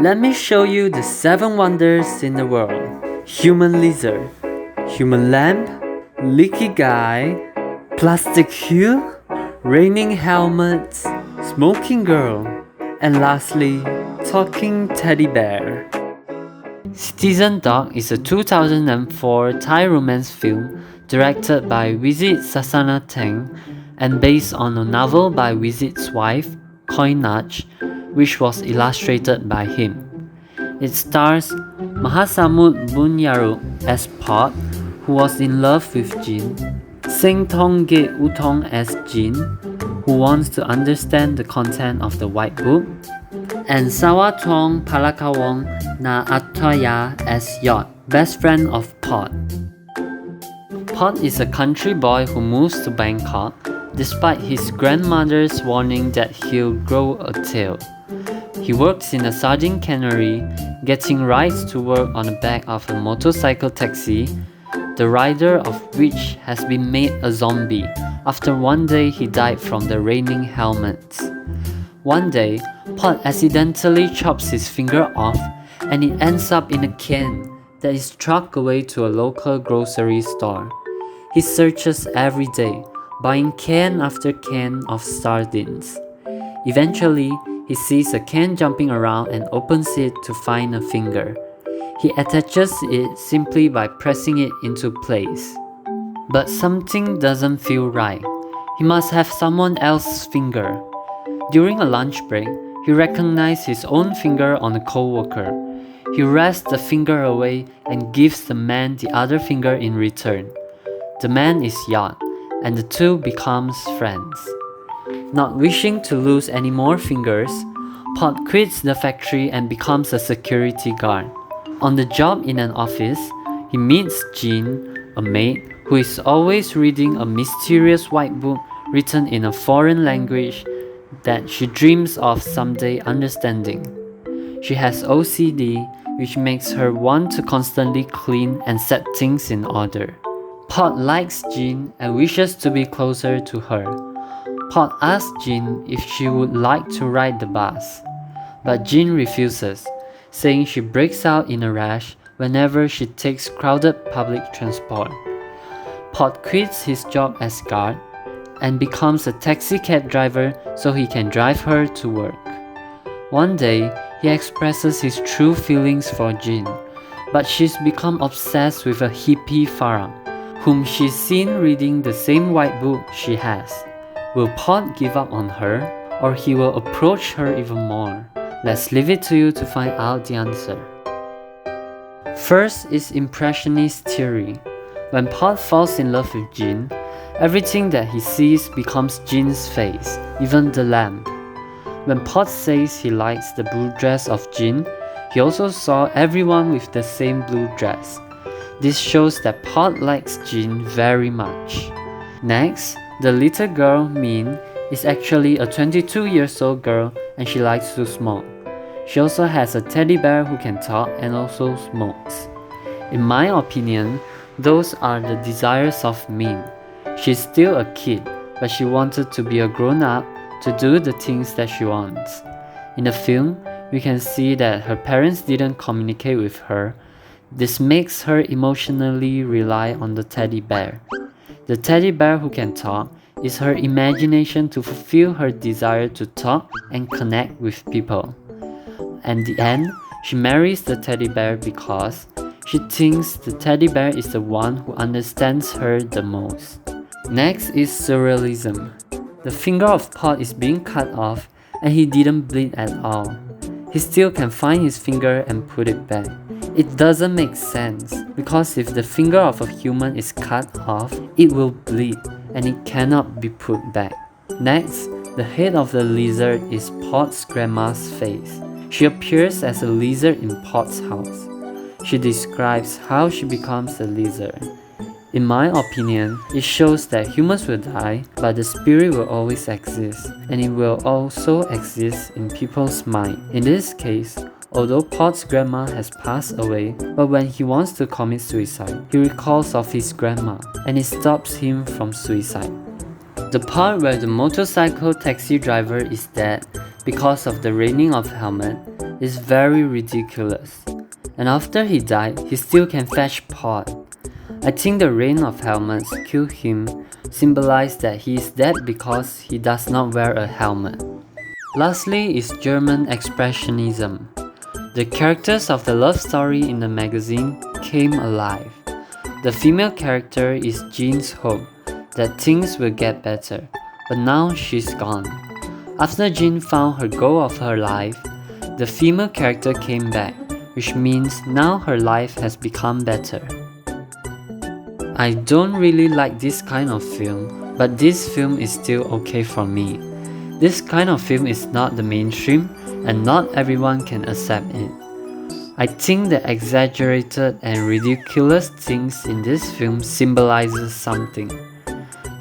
Let me show you the 7 wonders in the world. Human lizard, human lamp, leaky guy, plastic hue, raining helmets, smoking girl, and lastly, talking teddy bear. Citizen Dog is a 2004 Thai romance film directed by Vizit Sasana Teng and based on a novel by Vizit's wife, Koi Nach, which was illustrated by him. It stars Mahasamud Bunyaruk as Pot, who was in love with Jin, Seng Tong Ge Utong as Jin, who wants to understand the content of the White Book, and Sawatong Palakawong Na Ataya as Yot, best friend of Pot. Pot is a country boy who moves to Bangkok despite his grandmother's warning that he'll grow a tail. He works in a sardine cannery, getting rides to work on the back of a motorcycle taxi, the rider of which has been made a zombie after one day he died from the raining helmets. One day, Pot accidentally chops his finger off and it ends up in a can that is trucked away to a local grocery store. He searches every day, buying can after can of sardines. Eventually, he sees a can jumping around and opens it to find a finger. He attaches it simply by pressing it into place. But something doesn't feel right. He must have someone else's finger. During a lunch break, he recognizes his own finger on a co-worker. He wrests the finger away and gives the man the other finger in return. The man is Yot, and the two becomes friends. Not wishing to lose any more fingers, Pot quits the factory and becomes a security guard. On the job in an office, he meets Jean, a maid who is always reading a mysterious white book written in a foreign language that she dreams of someday understanding. She has OCD, which makes her want to constantly clean and set things in order. Pot likes Jean and wishes to be closer to her. Pot asks Jean if she would like to ride the bus, but Jean refuses, saying she breaks out in a rash whenever she takes crowded public transport. Pot quits his job as guard and becomes a taxi cab driver so he can drive her to work. One day, he expresses his true feelings for Jean, but she's become obsessed with a hippie Farang, whom she's seen reading the same white book she has. Will Pot give up on her, or he will approach her even more? Let's leave it to you to find out the answer. First is Impressionist theory. When Pot falls in love with Jean, everything that he sees becomes Jean's face, even the lamp. When Pot says he likes the blue dress of Jean, he also saw everyone with the same blue dress. This shows that Pot likes Jean very much. Next, the little girl, Min, is actually a 22-year-old girl and she likes to smoke. She also has a teddy bear who can talk and also smokes. In my opinion, those are the desires of Min. She's still a kid, but she wanted to be a grown-up to do the things that she wants. In the film, we can see that her parents didn't communicate with her. This makes her emotionally rely on the teddy bear. The teddy bear who can talk is her imagination to fulfill her desire to talk and connect with people. At the end, she marries the teddy bear because she thinks the teddy bear is the one who understands her the most. Next is surrealism. The finger of Pot is being cut off and he didn't bleed at all. He still can find his finger and put it back. It doesn't make sense because if the finger of a human is cut off, it will bleed and it cannot be put back. Next, the head of the lizard is Pot's grandma's face. She appears as a lizard in Pot's house. She describes how she becomes a lizard. In my opinion, it shows that humans will die, but the spirit will always exist, and it will also exist in people's mind. In this case, although Pot's grandma has passed away, but when he wants to commit suicide, he recalls of his grandma, and it stops him from suicide. The part where the motorcycle taxi driver is dead because of the raining of helmet is very ridiculous. And after he died, he still can fetch pot. I think the rain of helmets killed him symbolize that he is dead because he does not wear a helmet. Lastly is German expressionism. The characters of the love story in the magazine came alive. The female character is Jean's hope that things will get better, but now she's gone. After Jean found her goal of her life, the female character came back, which means now her life has become better. I don't really like this kind of film, but this film is still okay for me. This kind of film is not the mainstream and not everyone can accept it. I think the exaggerated and ridiculous things in this film symbolizes something.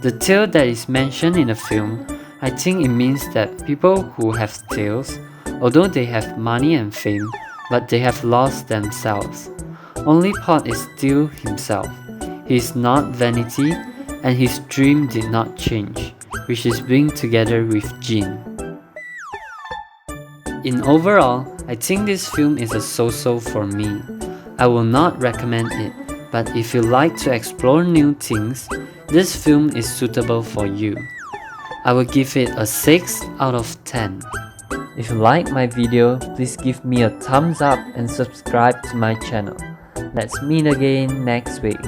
The tale that is mentioned in the film, I think it means that people who have tales, although they have money and fame, but they have lost themselves. Only Pot is still himself. He is not vanity, and his dream did not change, which is being together with Jean. In overall, I think this film is a so-so for me. I will not recommend it, but if you like to explore new things, this film is suitable for you. I will give it a 6 out of 10. If you like my video, please give me a thumbs up and subscribe to my channel. Let's meet again next week.